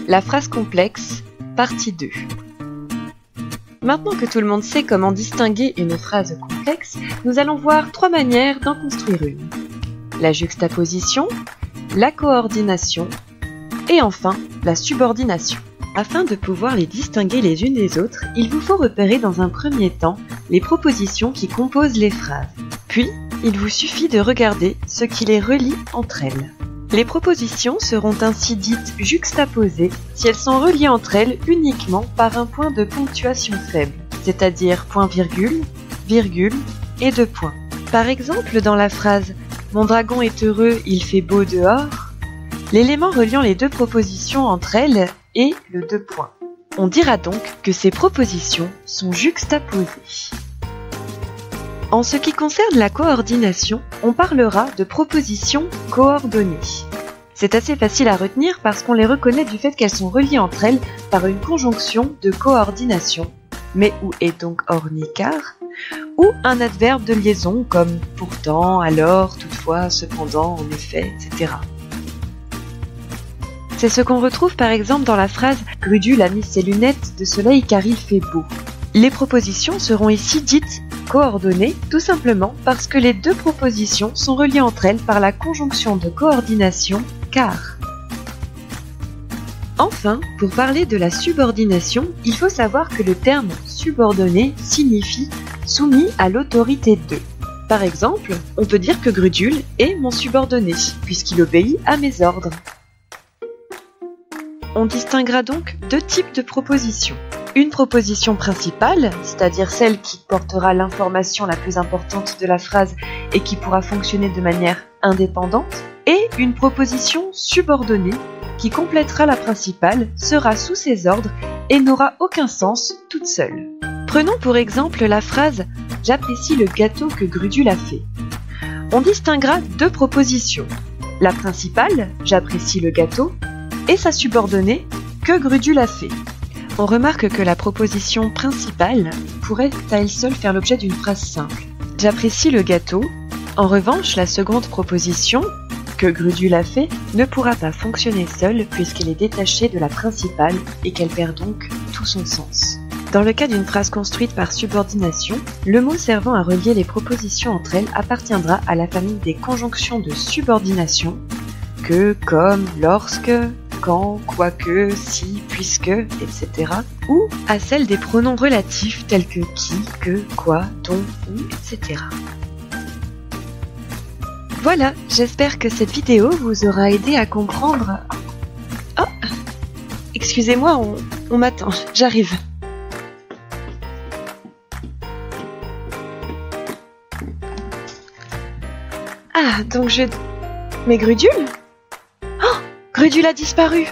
La phrase complexe, partie 2. Maintenant que tout le monde sait comment distinguer une phrase complexe, nous allons voir 3 manières d'en construire une. La juxtaposition, la coordination et enfin la subordination. Afin de pouvoir les distinguer les unes des autres, il vous faut repérer dans un premier temps les propositions qui composent les phrases. Puis, il vous suffit de regarder ce qui les relie entre elles. Les propositions seront ainsi dites juxtaposées si elles sont reliées entre elles uniquement par un point de ponctuation faible, c'est-à-dire point-virgule, virgule et 2 points. Par exemple, dans la phrase « Mon dragon est heureux, il fait beau dehors », l'élément reliant les 2 propositions entre elles est le 2 points. On dira donc que ces propositions sont juxtaposées. En ce qui concerne la coordination, on parlera de propositions coordonnées. C'est assez facile à retenir parce qu'on les reconnaît du fait qu'elles sont reliées entre elles par une conjonction de coordination, mais où est donc orni car, ou un adverbe de liaison comme pourtant, alors, toutefois, cependant, en effet, etc. C'est ce qu'on retrouve par exemple dans la phrase « Grudule a mis ses lunettes de soleil car il fait beau ». Les propositions seront ici dites coordonnées tout simplement parce que les 2 propositions sont reliées entre elles par la conjonction de coordination « car ». Enfin, pour parler de la subordination, il faut savoir que le terme « subordonné » signifie « soumis à l'autorité de ». Par exemple, on peut dire que Grudule est mon subordonné, puisqu'il obéit à mes ordres. On distinguera donc 2 types de propositions. Une proposition principale, c'est-à-dire celle qui portera l'information la plus importante de la phrase et qui pourra fonctionner de manière indépendante, et une proposition subordonnée qui complétera la principale, sera sous ses ordres et n'aura aucun sens toute seule. Prenons pour exemple la phrase « J'apprécie le gâteau que Grudule a fait ». On distinguera 2 propositions. La principale, « J'apprécie le gâteau », et sa subordonnée, que Grudule a fait. On remarque que la proposition principale pourrait à elle seule faire l'objet d'une phrase simple. J'apprécie le gâteau. En revanche, la seconde proposition, que Grudule a fait, ne pourra pas fonctionner seule puisqu'elle est détachée de la principale et qu'elle perd donc tout son sens. Dans le cas d'une phrase construite par subordination, le mot servant à relier les propositions entre elles appartiendra à la famille des conjonctions de subordination, que, comme, lorsque, quand, quoique, si, puisque, etc. ou à celle des pronoms relatifs tels que qui, que, quoi, dont, où, etc. Voilà, j'espère que cette vidéo vous aura aidé à comprendre... Oh, excusez-moi, on m'attend, j'arrive. Ah, donc je... Mais Grudule ? Oh, Grudule a disparu.